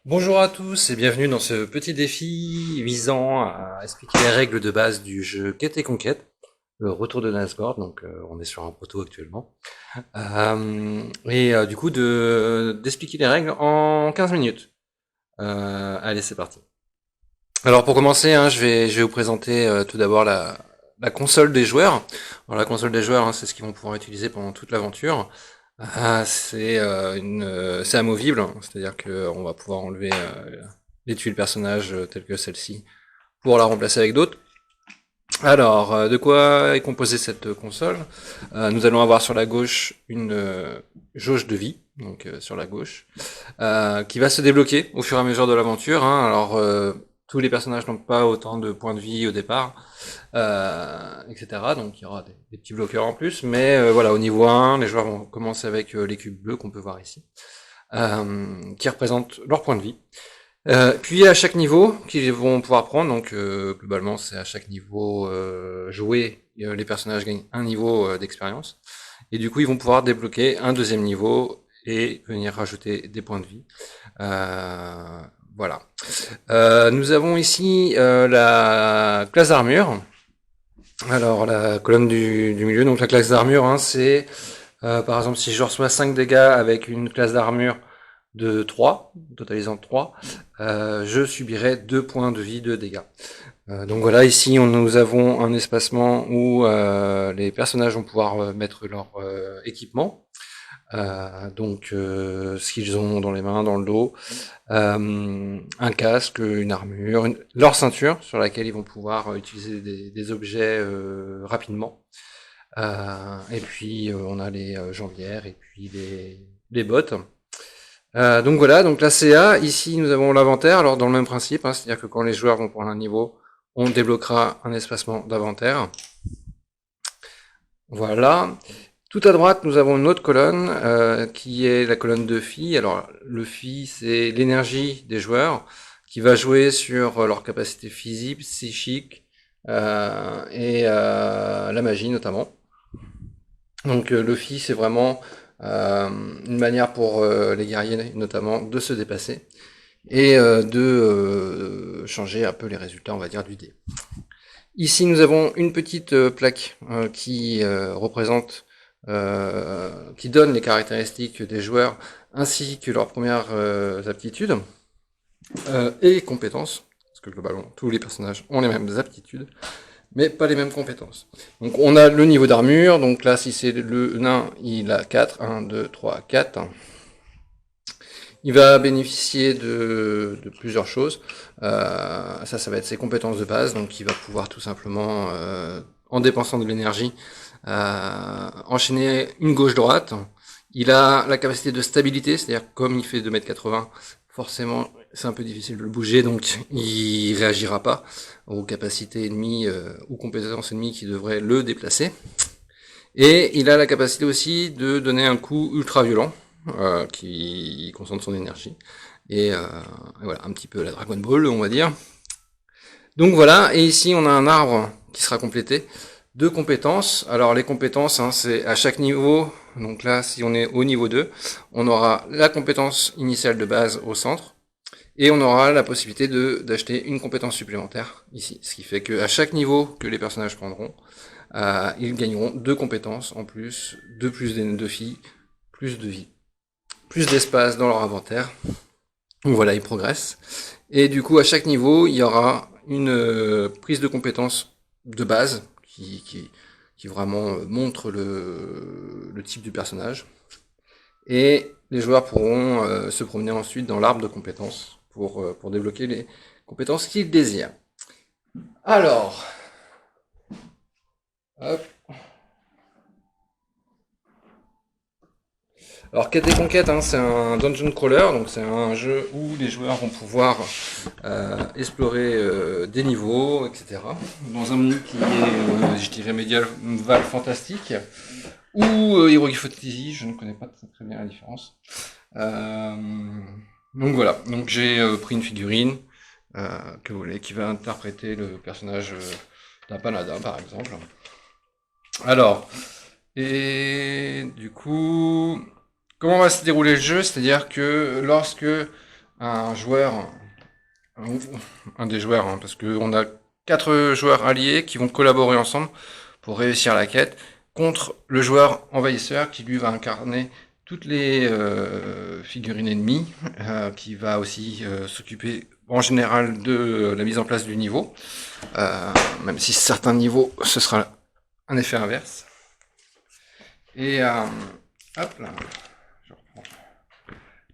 Bonjour à tous et bienvenue dans ce petit défi visant à expliquer les règles de base du jeu Quête et Conquête, le retour de Nazgûl, donc on est sur un proto actuellement. Du coup d'expliquer les règles en 15 minutes. Allez, c'est parti. Alors pour commencer, hein, je vais vous présenter tout d'abord la console des joueurs. Alors la console des joueurs, hein, c'est ce qu'ils vont pouvoir utiliser pendant toute l'aventure. C'est amovible, hein, c'est-à-dire que on va pouvoir enlever les tuiles personnages telles que celle-ci pour la remplacer avec d'autres. Alors, de quoi est composée cette console? Nous allons avoir sur la gauche une jauge de vie, donc sur la gauche, qui va se débloquer au fur et à mesure de l'aventure, hein. Alors, tous les personnages n'ont pas autant de points de vie au départ, etc. Donc il y aura des petits bloqueurs en plus, mais voilà, au niveau 1, les joueurs vont commencer avec les cubes bleus qu'on peut voir ici, qui représentent leurs points de vie. Puis à chaque niveau qu'ils vont pouvoir prendre, donc globalement c'est à chaque niveau joué, les personnages gagnent un niveau d'expérience, et du coup ils vont pouvoir débloquer un deuxième niveau et venir rajouter des points de vie. Voilà. Nous avons ici la classe d'armure. Alors la colonne du milieu, donc la classe d'armure, hein, c'est par exemple si je reçois 5 dégâts avec une classe d'armure de 3, totalisant 3, je subirai 2 points de vie de dégâts. Donc voilà, ici nous avons un espacement où les personnages vont pouvoir mettre leur équipement. Ce qu'ils ont dans les mains, dans le dos, un casque, une armure, leur ceinture sur laquelle ils vont pouvoir utiliser des objets rapidement. Et puis on a les jambières et puis les bottes. Donc voilà, donc la CA, ici nous avons l'inventaire, alors dans le même principe, hein, c'est-à-dire que quand les joueurs vont prendre un niveau, on débloquera un espacement d'inventaire. Voilà. Tout à droite, nous avons une autre colonne qui est la colonne de Phi. Alors, le Phi, c'est l'énergie des joueurs qui va jouer sur leur capacité physique, psychique la magie notamment. Donc, le Phi, c'est vraiment une manière pour les guerriers notamment de se dépasser et de changer un peu les résultats, on va dire, du dé. Ici, nous avons une petite plaque qui représente qui donne les caractéristiques des joueurs ainsi que leurs premières aptitudes et compétences, parce que globalement tous les personnages ont les mêmes aptitudes, mais pas les mêmes compétences. Donc on a le niveau d'armure, donc là si c'est le nain, il a 4, 1, 2, 3, 4. Il va bénéficier de plusieurs choses. Ça va être ses compétences de base, donc il va pouvoir tout simplement, en dépensant de l'énergie, enchaîner une gauche-droite. Il a la capacité de stabilité, c'est-à-dire comme il fait 2,80 m, forcément c'est un peu difficile de le bouger, donc il réagira pas aux capacités ennemies ou compétences ennemies qui devraient le déplacer. Et il a la capacité aussi de donner un coup ultra violent, qui concentre son énergie. Et voilà, un petit peu la Dragon Ball, on va dire. Donc voilà, et ici on a un arbre qui sera complété de compétences. Alors les compétences, hein, c'est à chaque niveau. Donc là, si on est au niveau 2, on aura la compétence initiale de base au centre. Et on aura la possibilité d'acheter une compétence supplémentaire ici. Ce qui fait qu'à chaque niveau que les personnages prendront, ils gagneront 2 compétences en plus, de plus de filles, plus de vie, plus d'espace dans leur inventaire. Donc voilà, ils progressent. Et du coup, à chaque niveau, il y aura une prise de compétences de base qui vraiment montre le type du personnage. Et les joueurs pourront se promener ensuite dans l'arbre de compétences pour débloquer les compétences qu'ils désirent. Alors, hop. Alors Quête et Conquête, hein, c'est un dungeon crawler, donc c'est un jeu où les joueurs vont pouvoir explorer des niveaux, etc. Dans un monde qui est, je dirais, médiéval fantastique, ou Heroic Fantasy, je ne connais pas très bien la différence. Euh, donc voilà, donc j'ai pris une figurine que vous voulez, qui va interpréter le personnage d'un paladin par exemple. Alors, et du coup, comment va se dérouler le jeu? C'est-à-dire que lorsque un joueur, un des joueurs, hein, parce qu'on a 4 joueurs alliés qui vont collaborer ensemble pour réussir la quête, contre le joueur envahisseur qui lui va incarner toutes les figurines ennemies, qui va aussi s'occuper en général de la mise en place du niveau, même si certains niveaux ce sera un effet inverse. Et hop là, je reprends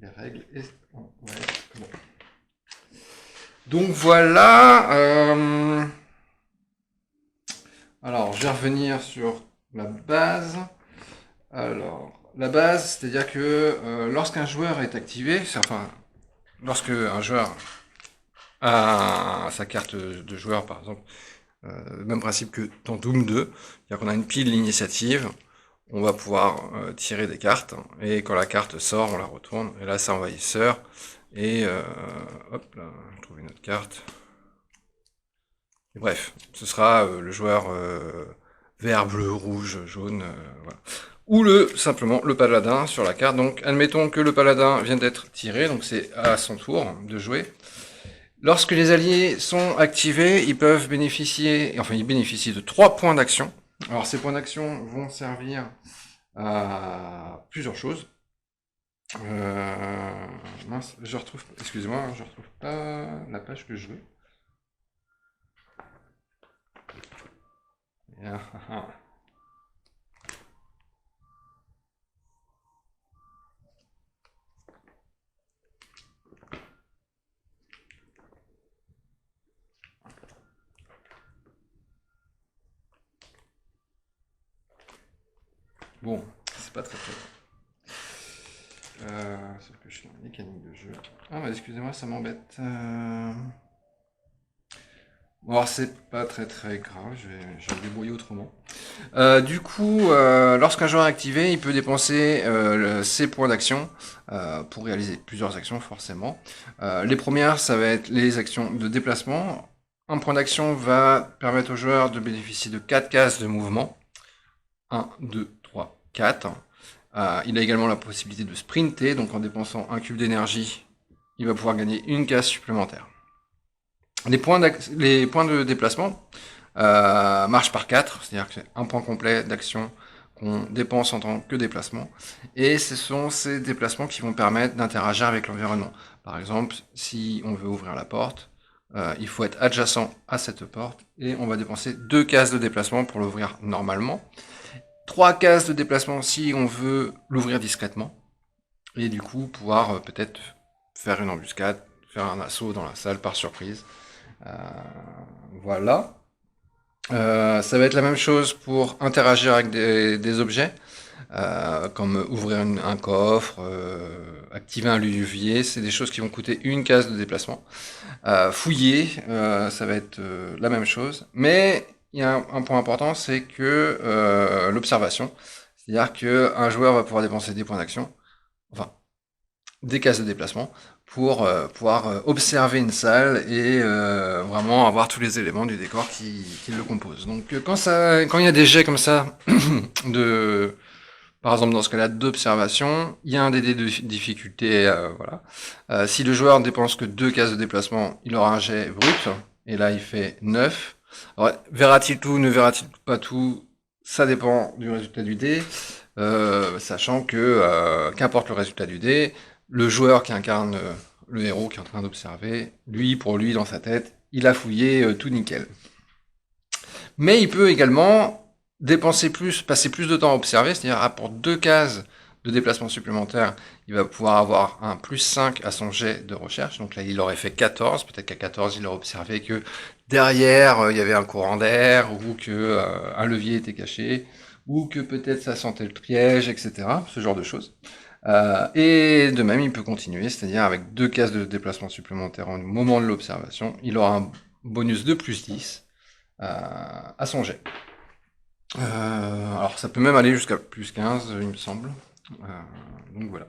les règles. Et, ouais, bon. Donc voilà. Alors, je vais revenir sur la base. Alors, la base, c'est-à-dire que lorsqu'un joueur est activé, enfin, lorsque un joueur a sa carte de joueur, par exemple, même principe que dans Doom 2, c'est-à-dire qu'on a une pile d'initiative, on va pouvoir tirer des cartes, et quand la carte sort, on la retourne, et là c'est envahisseur, et hop là, je trouve une autre carte. Et bref, ce sera le joueur vert, bleu, rouge, jaune, voilà. Ou simplement le paladin sur la carte. Donc admettons que le paladin vient d'être tiré, donc c'est à son tour de jouer. Lorsque les alliés sont activés, ils peuvent bénéficier, enfin ils bénéficient de 3 points d'action. Alors ces points d'action vont servir à plusieurs choses. Mince, je retrouve, excusez-moi, je retrouve pas la page que je veux. Bon, c'est pas très sauf que je suis dans la mécanique de jeu. Ah bah excusez-moi, ça m'embête. Bon, alors c'est pas très grave, je vais me débrouiller autrement. Du coup, lorsqu'un joueur est activé, il peut dépenser ses points d'action pour réaliser plusieurs actions forcément. Les premières, ça va être les actions de déplacement. Un point d'action va permettre au joueur de bénéficier de 4 cases de mouvement. 1, 2, 3, 4. Il a également la possibilité de sprinter, donc en dépensant un cube d'énergie, il va pouvoir gagner une case supplémentaire. Les points de déplacement marchent par 4, c'est-à-dire que c'est un point complet d'action qu'on dépense en tant que déplacement. Et ce sont ces déplacements qui vont permettre d'interagir avec l'environnement. Par exemple, si on veut ouvrir la porte, il faut être adjacent à cette porte et on va dépenser 2 cases de déplacement pour l'ouvrir normalement. 3 cases de déplacement si on veut l'ouvrir discrètement. Et du coup, pouvoir peut-être faire une embuscade, faire un assaut dans la salle par surprise. Voilà. Ça va être la même chose pour interagir avec des objets, comme ouvrir un coffre, activer un levier, c'est des choses qui vont coûter une case de déplacement. Fouiller, ça va être la même chose, mais il y a un point important, c'est que l'observation, c'est-à-dire qu'un joueur va pouvoir dépenser des points d'action, enfin des cases de déplacement, pour pouvoir observer une salle et vraiment avoir tous les éléments du décor qui le composent. Donc quand il y a des jets comme ça, par exemple dans ce cas-là d'observation, il y a un dé de difficulté, voilà. Si le joueur ne dépense que 2 cases de déplacement, il aura un jet brut, et là il fait 9. Alors, verra-t-il tout, ne verra-t-il pas tout, ça dépend du résultat du dé, sachant que qu'importe le résultat du dé, le joueur qui incarne le héros qui est en train d'observer, pour lui, dans sa tête, il a fouillé tout nickel. Mais il peut également passer plus de temps à observer, c'est-à-dire pour 2 cases de déplacement supplémentaire, il va pouvoir avoir un plus 5 à son jet de recherche. Donc là, il aurait fait 14. Peut-être qu'à 14, il aurait observé que derrière, il y avait un courant d'air, ou que un levier était caché, ou que peut-être ça sentait le piège, etc. Ce genre de choses. Et de même, il peut continuer, c'est-à-dire avec 2 cases de déplacement supplémentaires au moment de l'observation, il aura un bonus de plus 10 à son jet. Alors ça peut même aller jusqu'à plus 15, il me semble. Donc voilà.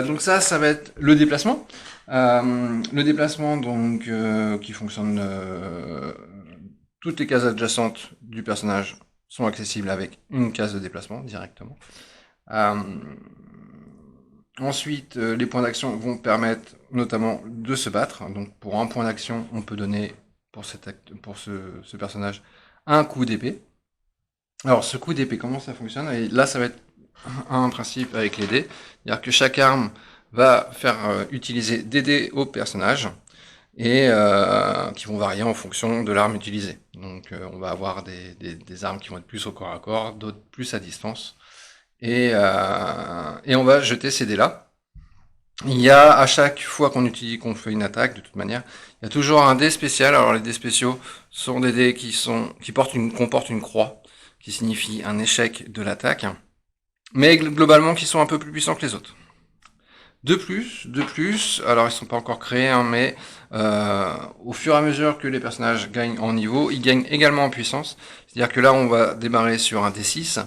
Donc ça va être le déplacement. Le déplacement donc qui fonctionne. Toutes les cases adjacentes du personnage sont accessibles avec une case de déplacement directement. Ensuite, les points d'action vont permettre notamment de se battre. Donc pour un point d'action, on peut donner pour ce personnage un coup d'épée. Alors ce coup d'épée, comment ça fonctionne? Et là, ça va être un principe avec les dés, c'est-à-dire que chaque arme va faire utiliser des dés au personnage et qui vont varier en fonction de l'arme utilisée. Donc on va avoir des armes qui vont être plus au corps à corps, d'autres plus à distance. Et on va jeter ces dés-là. Il y a, à chaque fois qu'on fait une attaque, de toute manière, il y a toujours un dé spécial. Alors les dés spéciaux sont des dés qui comportent une croix, qui signifie un échec de l'attaque, mais globalement qui sont un peu plus puissants que les autres. De plus, alors ils sont pas encore créés, hein, mais au fur et à mesure que les personnages gagnent en niveau, ils gagnent également en puissance. C'est-à-dire que là, on va démarrer sur un D6,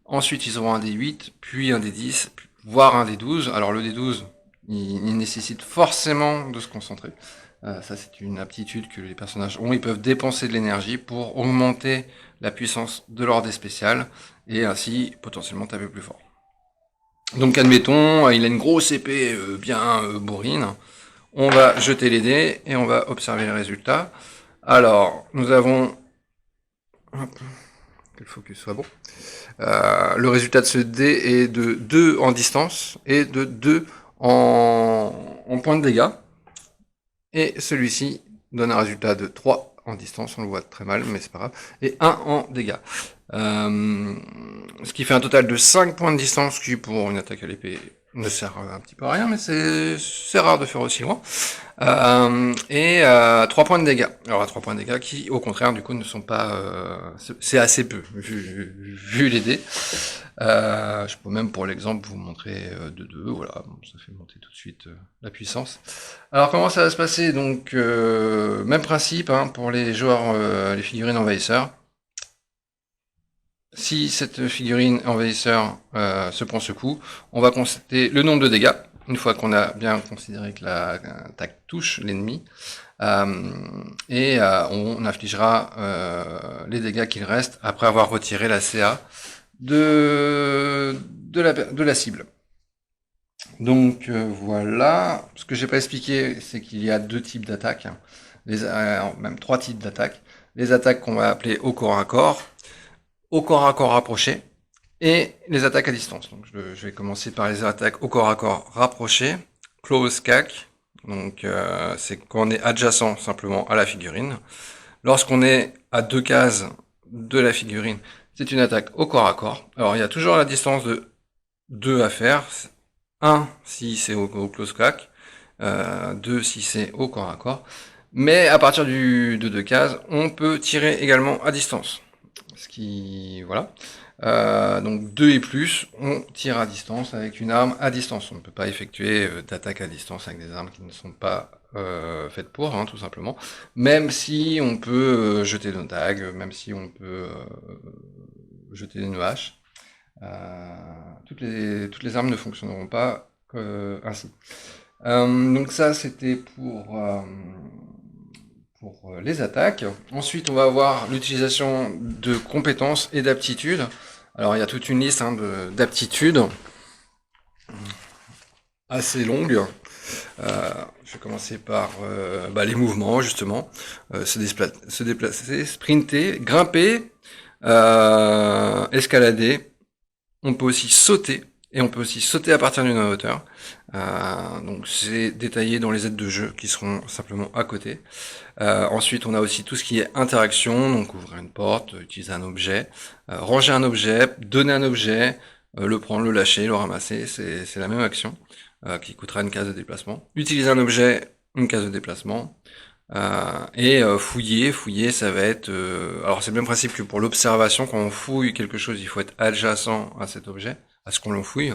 ensuite ils auront un D8, puis un D10, voire un D12. Alors le D12, il nécessite forcément de se concentrer. Ça, c'est une aptitude que les personnages ont. Ils peuvent dépenser de l'énergie pour augmenter la puissance de leur dé spécial et ainsi potentiellement taper plus fort. Donc admettons, il a une grosse épée bien bourrine. On va jeter les dés et on va observer les résultats. Alors, nous avons... Hop, que le focus soit bon. Le résultat de ce dé est de 2 en distance et de 2 en points de dégâts. Et celui-ci donne un résultat de 3 en distance, on le voit très mal, mais c'est pas grave, et 1 en dégâts. Ce qui fait un total de 5 points de distance, qui pour une attaque à l'épée ne sert un petit peu à rien, mais c'est rare de faire aussi loin. Et 3 points de dégâts. Alors 3 points de dégâts qui, au contraire, du coup, ne sont pas... c'est assez peu, vu les dés. Je peux même, pour l'exemple, vous montrer de 2. Voilà, ça fait monter tout de suite la puissance. Alors comment ça va se passer? Donc, même principe hein, pour les joueurs, les figurines envahisseurs. Si cette figurine envahisseur se prend ce coup, on va constater le nombre de dégâts, une fois qu'on a bien considéré que l'attaque touche l'ennemi, et on infligera les dégâts qu'il reste après avoir retiré la CA de la cible. Donc voilà, ce que j'ai pas expliqué, c'est qu'il y a 2 types d'attaques, même 3 types d'attaques. Les attaques qu'on va appeler au corps à corps rapproché, et les attaques à distance. Donc je vais commencer par les attaques au corps à corps rapproché, close CAC, donc c'est quand on est adjacent simplement à la figurine. Lorsqu'on est à 2 cases de la figurine, c'est une attaque au corps à corps. Alors il y a toujours la distance de 2 à faire, 1 si c'est au close CAC, 2 si c'est au corps à corps, mais à partir de 2 cases, on peut tirer également à distance. Ce qui, voilà. Donc 2 et plus, on tire à distance avec une arme à distance. On ne peut pas effectuer d'attaque à distance avec des armes qui ne sont pas faites pour, hein, tout simplement. Même si on peut jeter nos dagues, même si on peut jeter nos haches. Toutes les armes ne fonctionneront pas ainsi. Donc ça, c'était pour les attaques. Ensuite, on va avoir l'utilisation de compétences et d'aptitudes. Alors, il y a toute une liste hein, d'aptitudes assez longue. Je vais commencer par les mouvements, justement. Se déplacer, sprinter, grimper, escalader. On peut aussi sauter. Et on peut aussi sauter à partir d'une hauteur. Donc c'est détaillé dans les aides de jeu qui seront simplement à côté. Ensuite, on a aussi tout ce qui est interaction, donc ouvrir une porte, utiliser un objet, ranger un objet, donner un objet, le prendre, le lâcher, le ramasser, c'est la même action qui coûtera une case de déplacement. Utiliser un objet, une case de déplacement. Et fouiller, ça va être... alors c'est le même principe que pour l'observation, quand on fouille quelque chose, il faut être adjacent à cet objet, à ce qu'on le fouille.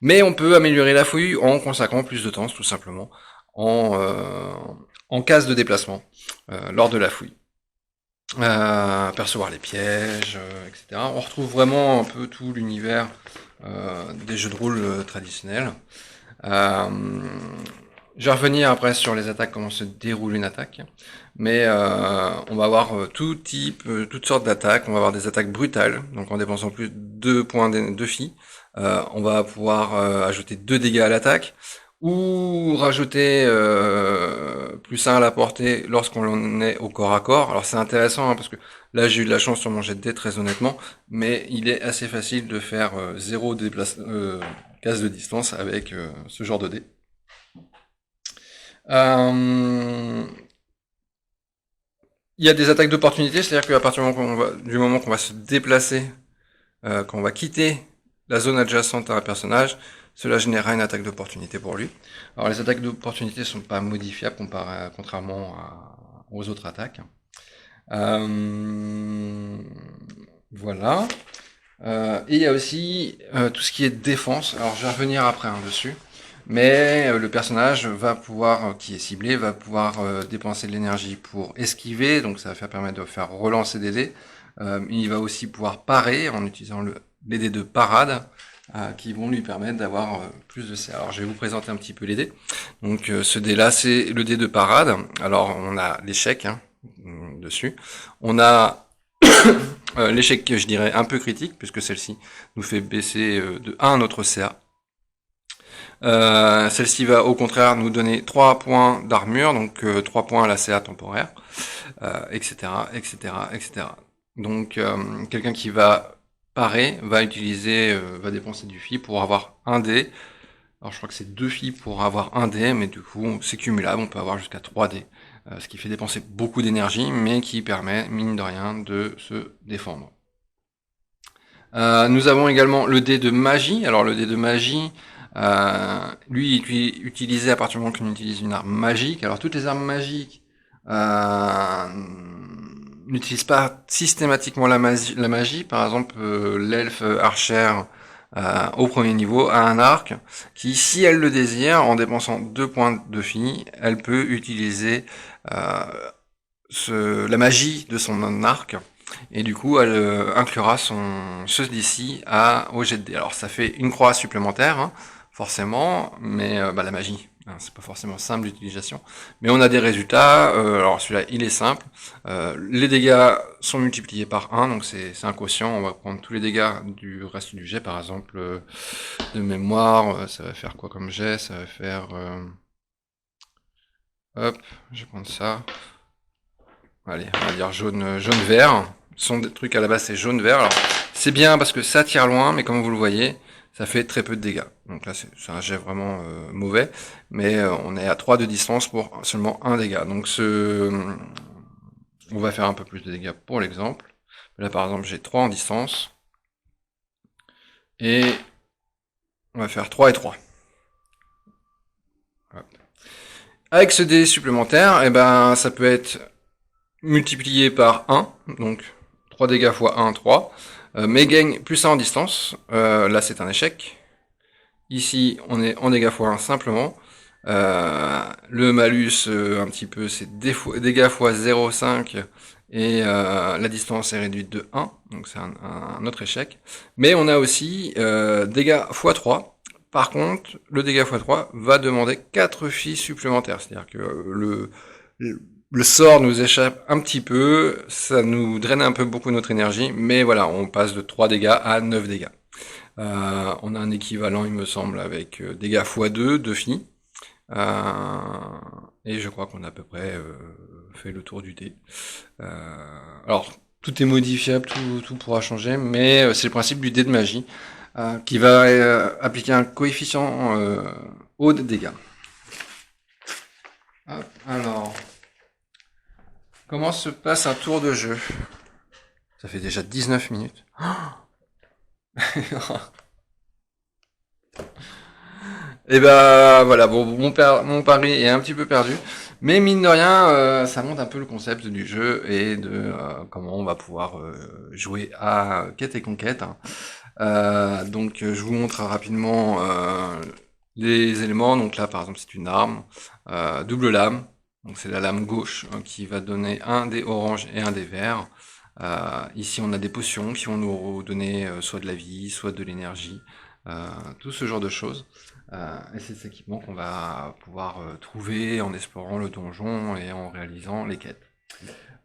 Mais on peut améliorer la fouille en consacrant plus de temps, tout simplement, en case de déplacement, lors de la fouille. Percevoir les pièges, etc. On retrouve vraiment un peu tout l'univers des jeux de rôle traditionnels. Je vais revenir après sur les attaques, comment se déroule une attaque, mais on va avoir toutes sortes d'attaques. On va avoir des attaques brutales, donc en dépensant plus de 2 points de filles, on va pouvoir ajouter 2 dégâts à l'attaque. ou rajouter plus 1 à la portée lorsqu'on est au corps à corps. Alors c'est intéressant hein, parce que là j'ai eu de la chance sur mon jet de dés très honnêtement, mais il est assez facile de faire 0 case de distance avec ce genre de dés. Il y a des attaques d'opportunité, c'est-à-dire qu'à partir du moment qu'on va se déplacer, quand on va quitter la zone adjacente à un personnage, cela générera une attaque d'opportunité pour lui. Alors les attaques d'opportunité sont pas modifiables contrairement aux autres attaques. Voilà. Et il y a aussi tout ce qui est défense. Alors je vais revenir après dessus. Mais le personnage va pouvoir, qui est ciblé, va pouvoir dépenser de l'énergie pour esquiver, donc ça va permettre de faire relancer des dés. Il va aussi pouvoir parer en utilisant les dés de parade, qui vont lui permettre d'avoir plus de CA. Alors je vais vous présenter un petit peu les dés. Donc ce dé-là, c'est le dé de parade. Alors on a l'échec hein, dessus. On a l'échec, je dirais, un peu critique, puisque celle-ci nous fait baisser de 1 notre CA. Celle-ci va au contraire nous donner 3 points d'armure, donc 3 points à la CA temporaire, etc., etc., etc. Donc quelqu'un qui va parer va va dépenser du FI pour avoir un dé. Alors je crois que c'est 2 FI pour avoir un dé, mais du coup c'est cumulable, on peut avoir jusqu'à 3 dés. Ce qui fait dépenser beaucoup d'énergie, mais qui permet, mine de rien, de se défendre. Nous avons également le dé de magie. Alors le dé de magie, lui, il est utilisé à partir du moment qu'on utilise une arme magique. Alors toutes les armes magiques n'utilisent pas systématiquement la magie. Par exemple, l'elfe archer au premier niveau a un arc qui, si elle le désire, en dépensant 2 points de fi, elle peut utiliser la magie de son arc. Et du coup, elle inclura ce d'ici au jet de dés. Alors ça fait une croix supplémentaire, hein, forcément, mais la magie, hein, c'est pas forcément simple d'utilisation. Mais on a des résultats, alors celui-là, il est simple. Les dégâts sont multipliés par 1, donc c'est un quotient. On va prendre tous les dégâts du reste du jet, par exemple, de mémoire, ça va faire quoi comme jet? Ça va faire... hop, je vais prendre ça. Allez, on va dire jaune-vert. Son truc à la base c'est jaune-vert. Alors c'est bien parce que ça tire loin, mais comme vous le voyez, ça fait très peu de dégâts. Donc là c'est un jet vraiment mauvais, mais on est à 3 de distance pour seulement 1 dégât. Donc on va faire un peu plus de dégâts pour l'exemple. Là par exemple j'ai 3 en distance. Et on va faire 3 et 3. Hop. Avec ce dé supplémentaire, eh ben, ça peut être multiplié par 1, donc 3 dégâts fois 1, 3, mais gagne plus 1 en distance, là c'est un échec. Ici on est en dégâts fois 1 simplement, le malus un petit peu c'est dégâts fois 0,5 et la distance est réduite de 1, donc c'est un autre échec. Mais on a aussi dégâts fois 3. Par contre, le dégât x3 va demander 4 filles supplémentaires, c'est-à-dire que le sort nous échappe un petit peu, ça nous draine un peu beaucoup notre énergie, mais voilà, on passe de 3 dégâts à 9 dégâts. On a un équivalent, il me semble, avec dégâts x2, 2 filles. Et je crois qu'on a à peu près fait le tour du dé. Alors, tout est modifiable, tout pourra changer, mais c'est le principe du dé de magie, qui va appliquer un coefficient aux dégâts. Hop, alors... Comment se passe un tour de jeu? Ça fait déjà 19 minutes. Et ben voilà, bon, mon pari est un petit peu perdu. Mais mine de rien, ça montre un peu le concept du jeu et de comment on va pouvoir jouer à quête et conquête. Hein. Donc je vous montre rapidement les éléments. Donc là par exemple c'est une arme, double lame. Donc c'est la lame gauche hein, qui va donner un dé orange et un dé vert. Ici on a des potions qui vont nous donner soit de la vie, soit de l'énergie, tout ce genre de choses. Et c'est cet équipement qu'on va pouvoir trouver en explorant le donjon et en réalisant les quêtes.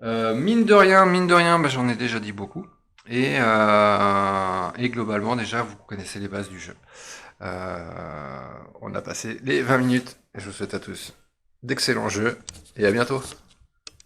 Mine de rien, j'en ai déjà dit beaucoup. Et globalement, déjà, vous connaissez les bases du jeu. On a passé les 20 minutes, et je vous souhaite à tous d'excellents jeux, et à bientôt.